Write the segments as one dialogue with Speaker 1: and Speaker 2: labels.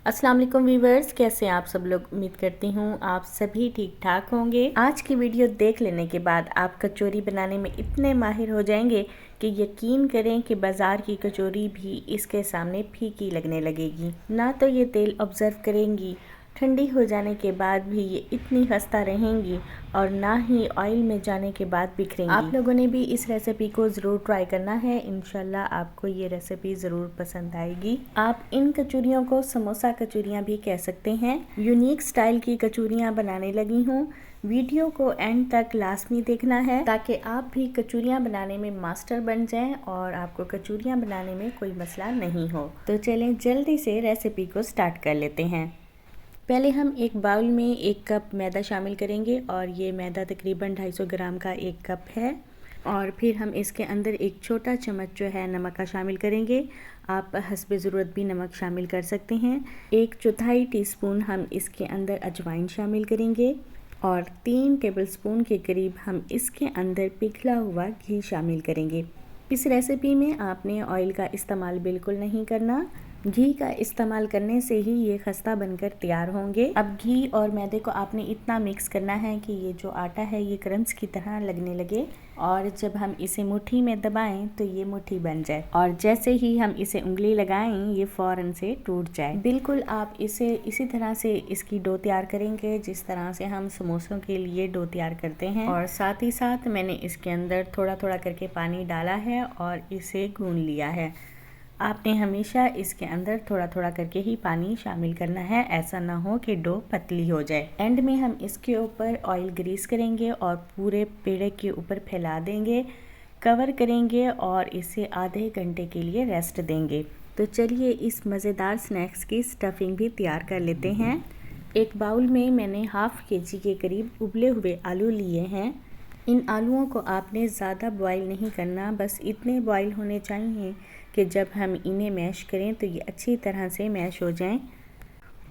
Speaker 1: अस्सलाम वालेकुम वीवर्स, कैसे हैं आप सब लोग। उम्मीद करती हूँ आप सभी ठीक ठाक होंगे। आज की वीडियो देख लेने के बाद आप कचौरी बनाने में इतने माहिर हो जाएंगे कि यकीन करें कि बाज़ार की कचौरी भी इसके सामने फीकी लगने लगेगी। ना तो ये तेल ऑब्ज़र्व करेंगी, ठंडी हो जाने के बाद भी ये इतनी खस्ता रहेंगी और ना ही ऑयल में जाने के बाद बिखरेंगी। आप लोगों ने भी इस रेसिपी को ज़रूर ट्राई करना है, इंशाल्लाह आपको ये रेसिपी ज़रूर पसंद आएगी। आप इन कचौरियों को समोसा कचौरियाँ भी कह सकते हैं। यूनिक स्टाइल की कचौरियाँ बनाने लगी हूँ। वीडियो को एंड तक लाजमी देखना है ताकि आप भी कचौरियाँ बनाने में मास्टर बन जाएं और आपको कचौरियाँ बनाने में कोई मसला नहीं हो। तो चलें जल्दी से रेसिपी को स्टार्ट कर लेते हैं। पहले हम एक बाउल में 1 कप मैदा शामिल करेंगे और ये मैदा तकरीबन 250 ग्राम का 1 कप है। और फिर हम इसके अंदर एक छोटा चम्मच जो है नमक का शामिल करेंगे। आप हस्बे ज़रूरत भी नमक शामिल कर सकते हैं। 1/4 टीस्पून हम इसके अंदर अजवाइन शामिल करेंगे और 3 टेबलस्पून के करीब हम इसके अंदर पिघला हुआ घी शामिल करेंगे। इस रेसिपी में आपने ऑयल का इस्तेमाल बिल्कुल नहीं करना, घी का इस्तेमाल करने से ही ये खस्ता बनकर तैयार होंगे। अब घी और मैदे को आपने इतना मिक्स करना है कि ये जो आटा है ये क्रम्स की तरह लगने लगे और जब हम इसे मुट्ठी में दबाएं तो ये मुट्ठी बन जाए और जैसे ही हम इसे उंगली लगाएं ये फ़ौरन से टूट जाए। बिल्कुल आप इसे इसी तरह से इसकी डो तैयार करेंगे जिस तरह से हम समोसों के लिए डो तैयार करते हैं। और साथ ही साथ मैंने इसके अंदर थोड़ा थोड़ा करके पानी डाला है और इसे गूंद लिया है। आपने हमेशा इसके अंदर थोड़ा थोड़ा करके ही पानी शामिल करना है, ऐसा ना हो कि डो पतली हो जाए। एंड में हम इसके ऊपर ऑयल ग्रीस करेंगे और पूरे पेड़े के ऊपर फैला देंगे, कवर करेंगे और इसे आधे घंटे के लिए रेस्ट देंगे। तो चलिए इस मज़ेदार स्नैक्स की स्टफिंग भी तैयार कर लेते हैं। एक बाउल में मैंने ½ kg के करीब उबले हुए आलू लिए हैं। इन आलूओं को आपने ज़्यादा बॉईल नहीं करना, बस इतने बॉईल होने चाहिए कि जब हम इन्हें मैश करें तो ये अच्छी तरह से मैश हो जाएं।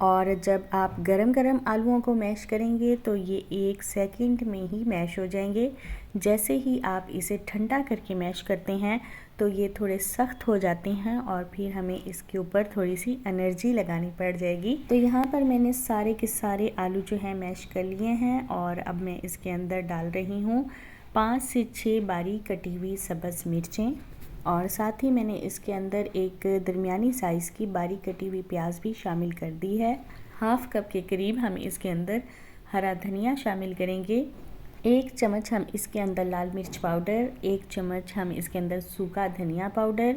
Speaker 1: और जब आप गरम गरम आलूओं को मैश करेंगे तो ये 1 सेकंड में ही मैश हो जाएंगे। जैसे ही आप इसे ठंडा करके मैश करते हैं तो ये थोड़े सख्त हो जाते हैं और फिर हमें इसके ऊपर थोड़ी सी एनर्जी लगानी पड़ जाएगी। तो यहाँ पर मैंने सारे के सारे आलू जो हैं मैश कर लिए हैं और अब मैं इसके अंदर डाल रही हूँ 5 से 6 बारीक कटी हुई सब्ज़ मिर्चें और साथ ही मैंने इसके अंदर एक दरमियानी साइज़ की बारीक कटी हुई प्याज भी शामिल कर दी है। ½ कप के करीब हम इसके अंदर हरा धनिया शामिल करेंगे। 1 चम्मच हम इसके अंदर लाल मिर्च पाउडर, 1 चम्मच हम इसके अंदर सूखा धनिया पाउडर,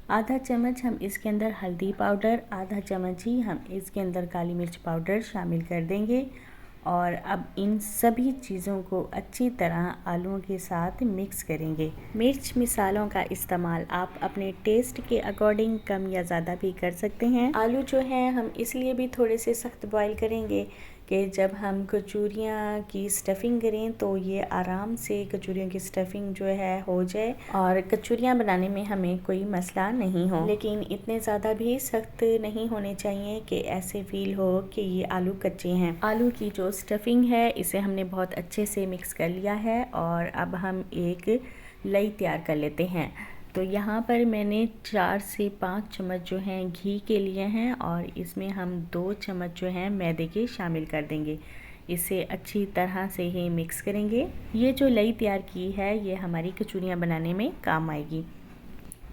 Speaker 1: आधा चम्मच हम इसके अंदर हल्दी पाउडर, आधा चम्मच ही हम इसके अंदर काली मिर्च पाउडर शामिल कर देंगे। और अब इन सभी चीज़ों को अच्छी तरह आलूओं के साथ मिक्स करेंगे। मिर्च मसालों का इस्तेमाल आप अपने टेस्ट के अकॉर्डिंग कम या ज़्यादा भी कर सकते हैं। आलू जो हैं हम इसलिए भी थोड़े से सख्त बॉईल करेंगे कि जब हम कचौरियाँ की स्टफिंग करें तो ये आराम से कचौरियों की स्टफिंग जो है हो जाए और कचौरियाँ बनाने में हमें कोई मसला नहीं हो। लेकिन इतने ज़्यादा भी सख्त नहीं होने चाहिए कि ऐसे फील हो कि ये आलू कच्चे हैं। आलू की जो स्टफिंग है इसे हमने बहुत अच्छे से मिक्स कर लिया है और अब हम एक लई तैयार कर लेते हैं। तो यहाँ पर मैंने 4 से 5 चम्मच जो हैं घी के लिए हैं और इसमें हम 2 चम्मच जो हैं मैदे के शामिल कर देंगे। इसे अच्छी तरह से ही मिक्स करेंगे। ये जो लई तैयार की है ये हमारी कचौरियाँ बनाने में काम आएगी।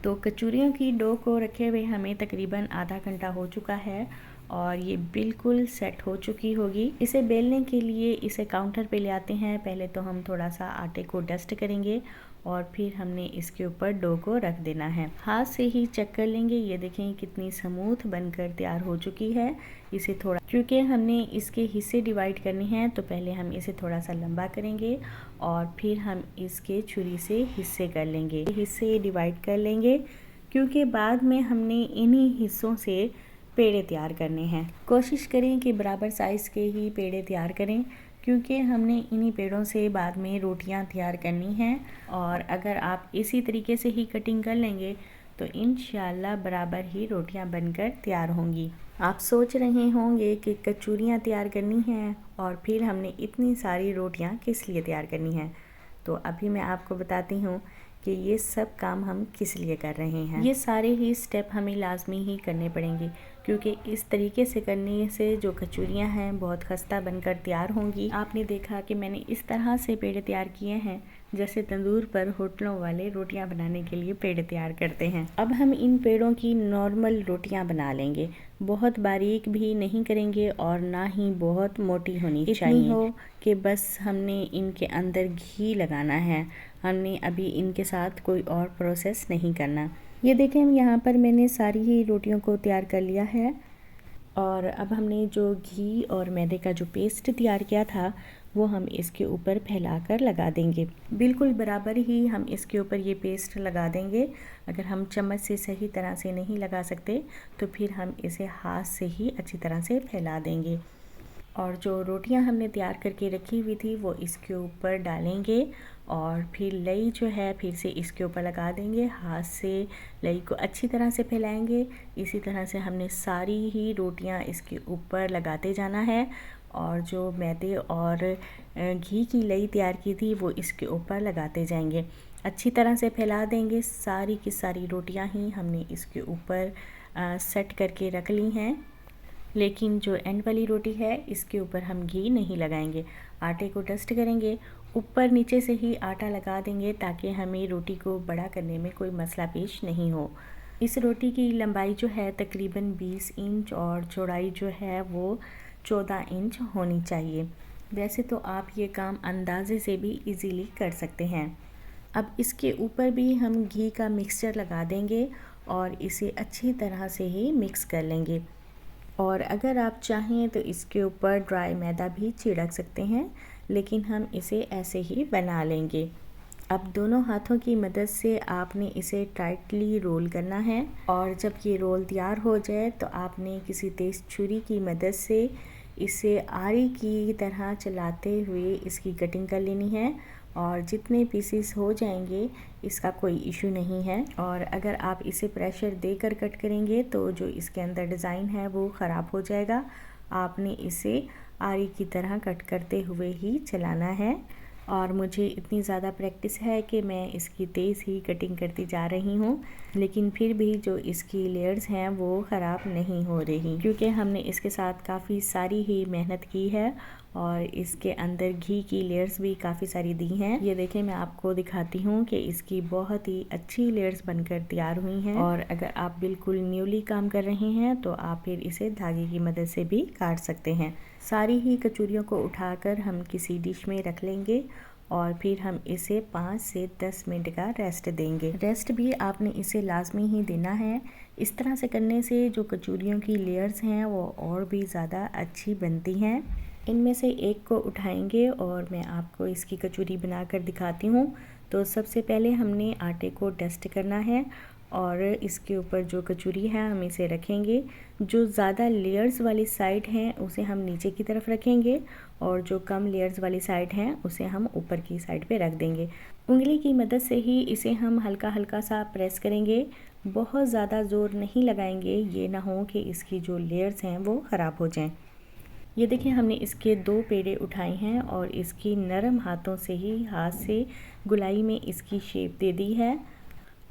Speaker 1: तो कचौरियों की डो को रखे हुए हमें तकरीबन आधा घंटा हो चुका है और ये बिल्कुल सेट हो चुकी होगी। इसे बेलने के लिए इसे काउंटर पे ले आते हैं। पहले तो हम थोड़ा सा आटे को डस्ट करेंगे और फिर हमने इसके ऊपर डो को रख देना है। हाथ से ही चेक कर लेंगे। ये देखें कितनी स्मूथ बनकर तैयार हो चुकी है। इसे थोड़ा, क्योंकि हमने इसके हिस्से डिवाइड करने हैं तो पहले हम इसे थोड़ा सा लंबा करेंगे और फिर हम इसके छुरी से हिस्से कर लेंगे, हिस्से डिवाइड कर लेंगे क्योंकि बाद में हमने इन्हीं हिस्सों से पेड़े तैयार करने हैं। कोशिश करें कि बराबर साइज़ के ही पेड़े तैयार करें क्योंकि हमने इन्हीं पेड़ों से बाद में रोटियां तैयार करनी हैं। और अगर आप इसी तरीके से ही कटिंग कर लेंगे तो इंशाल्लाह बराबर ही रोटियां बनकर तैयार होंगी। आप सोच रहे होंगे कि कचौरियां तैयार करनी हैं और फिर हमने इतनी सारी रोटियां किस लिए तैयार करनी हैं। तो अभी मैं आपको बताती हूँ कि ये सब काम हम किस लिए कर रहे हैं। ये सारे ही स्टेप हमें लाजमी ही करने पड़ेंगे। क्योंकि इस तरीके से करने से जो कचौरियाँ हैं बहुत खस्ता बनकर तैयार होंगी। आपने देखा कि मैंने इस तरह से पेड़े तैयार किए हैं जैसे तंदूर पर होटलों वाले रोटियां बनाने के लिए पेड़े तैयार करते हैं। अब हम इन पेड़ों की नॉर्मल रोटियां बना लेंगे, बहुत बारीक भी नहीं करेंगे और ना ही बहुत मोटी होनी चाहिए हो कि बस हमने इनके अंदर घी लगाना है। हमने अभी इनके साथ कोई और प्रोसेस नहीं करना। ये देखें, यहाँ पर मैंने सारी ही रोटियों को तैयार कर लिया है और अब हमने जो घी और मैदे का जो पेस्ट तैयार किया था वो हम इसके ऊपर फैलाकर लगा देंगे। बिल्कुल बराबर ही हम इसके ऊपर ये पेस्ट लगा देंगे। अगर हम चम्मच से सही तरह से नहीं लगा सकते तो फिर हम इसे हाथ से ही अच्छी तरह से फैला देंगे और जो रोटियां हमने तैयार करके रखी हुई थी वो इसके ऊपर डालेंगे और फिर लई जो है फिर से इसके ऊपर लगा देंगे। हाथ से लई को अच्छी तरह से फैलाएंगे। इसी तरह से हमने सारी ही रोटियां इसके ऊपर लगाते जाना है और जो मैदे और घी की लई तैयार की थी वो इसके ऊपर लगाते जाएंगे। अच्छी तरह से फैला देंगे। सारी की सारी रोटियां ही हमने इसके ऊपर सेट करके रख ली हैं, लेकिन जो एंड वाली रोटी है इसके ऊपर हम घी नहीं लगाएंगे। आटे को डस्ट करेंगे, ऊपर नीचे से ही आटा लगा देंगे ताकि हमें रोटी को बड़ा करने में कोई मसला पेश नहीं हो। इस रोटी की लंबाई जो है तकरीबन 20 इंच और चौड़ाई जो है वो 14 इंच होनी चाहिए। वैसे तो आप ये काम अंदाजे से भी इजीली कर सकते हैं। अब इसके ऊपर भी हम घी का मिक्सचर लगा देंगे और इसे अच्छी तरह से ही मिक्स कर लेंगे और अगर आप चाहें तो इसके ऊपर ड्राई मैदा भी छिड़क सकते हैं, लेकिन हम इसे ऐसे ही बना लेंगे। अब दोनों हाथों की मदद से आपने इसे टाइटली रोल करना है और जब ये रोल तैयार हो जाए तो आपने किसी तेज़ छुरी की मदद से इसे आरी की तरह चलाते हुए इसकी कटिंग कर लेनी है और जितने पीसेस हो जाएंगे इसका कोई इशू नहीं है। और अगर आप इसे प्रेशर देकर कट करेंगे तो जो इसके अंदर डिज़ाइन है वो ख़राब हो जाएगा। आपने इसे आरी की तरह कट करते हुए ही चलाना है और मुझे इतनी ज़्यादा प्रैक्टिस है कि मैं इसकी तेज़ ही कटिंग करती जा रही हूँ, लेकिन फिर भी जो इसकी लेयर्स हैं वो ख़राब नहीं हो रही क्योंकि हमने इसके साथ काफ़ी सारी ही मेहनत की है और इसके अंदर घी की लेयर्स भी काफ़ी सारी दी हैं। ये देखें, मैं आपको दिखाती हूँ कि इसकी बहुत ही अच्छी लेयर्स बनकर तैयार हुई हैं और अगर आप बिल्कुल न्यूली काम कर रहे हैं तो आप फिर इसे धागे की मदद से भी काट सकते हैं। सारी ही कचौरियों को उठाकर हम किसी डिश में रख लेंगे और फिर हम इसे 5 से 10 मिनट का रेस्ट देंगे। रेस्ट भी आपने इसे लाजमी ही देना है। इस तरह से करने से जो कचौरियों की लेयर्स हैं वो और भी ज़्यादा अच्छी बनती हैं। इनमें से एक को उठाएंगे और मैं आपको इसकी कचौरी बनाकर दिखाती हूँ। तो सबसे पहले हमने आटे को डस्ट करना है और इसके ऊपर जो कचौरी है हम इसे रखेंगे। जो ज़्यादा लेयर्स वाली साइड हैं उसे हम नीचे की तरफ रखेंगे और जो कम लेयर्स वाली साइड हैं उसे हम ऊपर की साइड पे रख देंगे। उंगली की मदद से ही इसे हम हल्का हल्का सा प्रेस करेंगे, बहुत ज़्यादा ज़ोर नहीं लगाएंगे, ये ना हो कि इसकी जो लेयर्स हैं वो ख़राब हो जाएं। ये देखिए, हमने इसके 2 पेड़े उठाए हैं और इसकी नरम हाथों से ही हाथ से गुलाई में इसकी शेप दे दी है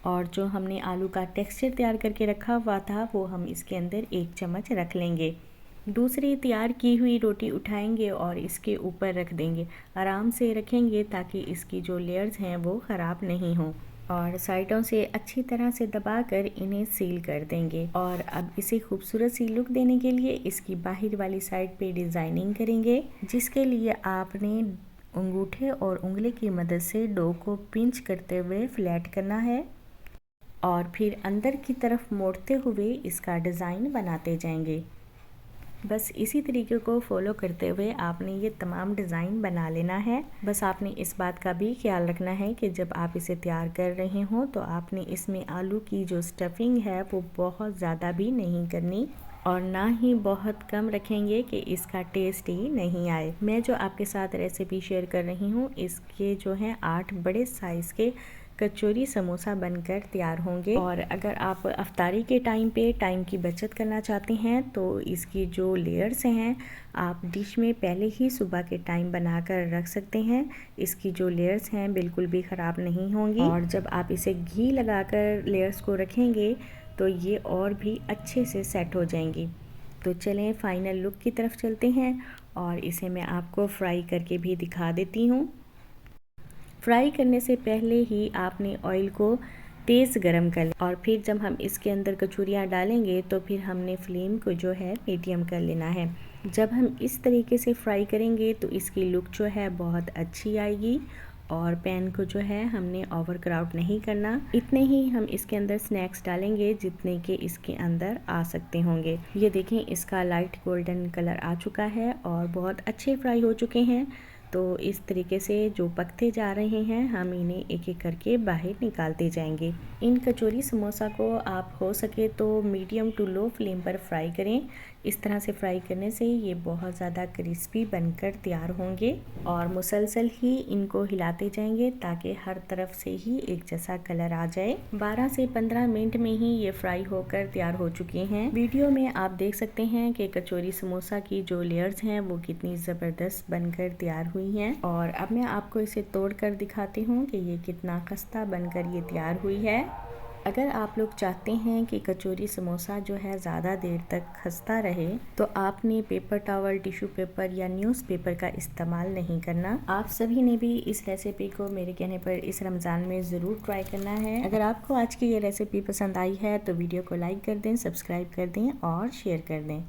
Speaker 1: और जो हमने आलू का टेक्सचर तैयार करके रखा हुआ था वो हम इसके अंदर 1 चम्मच रख लेंगे। दूसरी तैयार की हुई रोटी उठाएंगे और इसके ऊपर रख देंगे। आराम से रखेंगे ताकि इसकी जो लेयर्स हैं वो ख़राब नहीं हों और साइडों से अच्छी तरह से दबाकर इन्हें सील कर देंगे। और अब इसे खूबसूरत सी लुक देने के लिए इसकी बाहर वाली साइड पे डिज़ाइनिंग करेंगे, जिसके लिए आपने अंगूठे और उंगली की मदद से डो को पिंच करते हुए फ्लैट करना है और फिर अंदर की तरफ मोड़ते हुए इसका डिज़ाइन बनाते जाएंगे। बस इसी तरीके को फॉलो करते हुए आपने ये तमाम डिज़ाइन बना लेना है। बस आपने इस बात का भी ख्याल रखना है कि जब आप इसे तैयार कर रहे हों तो आपने इसमें आलू की जो स्टफिंग है वो बहुत ज़्यादा भी नहीं करनी और ना ही बहुत कम रखेंगे कि इसका टेस्ट ही नहीं आए। मैं जो आपके साथ रेसिपी शेयर कर रही हूँ इसके जो हैं 8 बड़े साइज़ के कचौरी समोसा बनकर तैयार होंगे। और अगर आप अफ्तारी के टाइम पे टाइम की बचत करना चाहते हैं तो इसकी जो लेयर्स हैं आप डिश में पहले ही सुबह के टाइम बनाकर रख सकते हैं। इसकी जो लेयर्स हैं बिल्कुल भी ख़राब नहीं होंगी और जब आप इसे घी लगाकर लेयर्स को रखेंगे तो ये और भी अच्छे से सेट हो जाएंगी। तो चलें फाइनल लुक की तरफ चलते हैं और इसे मैं आपको फ्राई करके भी दिखा देती हूँ। फ्राई करने से पहले ही आपने ऑयल को तेज़ गरम कर लें और फिर जब हम इसके अंदर कचौरियाँ डालेंगे तो फिर हमने फ्लेम को जो है मीडियम कर लेना है। जब हम इस तरीके से फ्राई करेंगे तो इसकी लुक जो है बहुत अच्छी आएगी और पैन को जो है हमने ओवर क्राउड नहीं करना। इतने ही हम इसके अंदर स्नैक्स डालेंगे जितने के इसके अंदर आ सकते होंगे। ये देखें इसका लाइट गोल्डन कलर आ चुका है और बहुत अच्छे फ्राई हो चुके हैं। तो इस तरीके से जो पकते जा रहे हैं हम इन्हें एक एक करके बाहर निकालते जाएंगे। इन कचौरी समोसा को आप हो सके तो मीडियम टू लो फ्लेम पर फ्राई करें। इस तरह से फ्राई करने से ये बहुत ज़्यादा क्रिस्पी बनकर तैयार होंगे और मुसलसल ही इनको हिलाते जाएंगे ताकि हर तरफ से ही एक जैसा कलर आ जाए। 12 से 15 मिनट में ही ये फ्राई होकर तैयार हो चुके हैं। वीडियो में आप देख सकते हैं कि कचौरी समोसा की जो लेयर्स हैं वो कितनी ज़बरदस्त बनकर तैयार हुई हैं। और अब मैं आपको इसे तोड़ कर दिखाती हूँ कि ये कितना खस्ता बनकर ये तैयार हुई है। अगर आप लोग चाहते हैं कि कचौरी समोसा जो है ज़्यादा देर तक खस्ता रहे तो आपने पेपर टॉवल, टिश्यू पेपर या न्यूज़पेपर का इस्तेमाल नहीं करना। आप सभी ने भी इस रेसिपी को मेरे कहने पर इस रमज़ान में ज़रूर ट्राई करना है। अगर आपको आज की ये रेसिपी पसंद आई है तो वीडियो को लाइक कर दें, सब्सक्राइब कर दें और शेयर कर दें।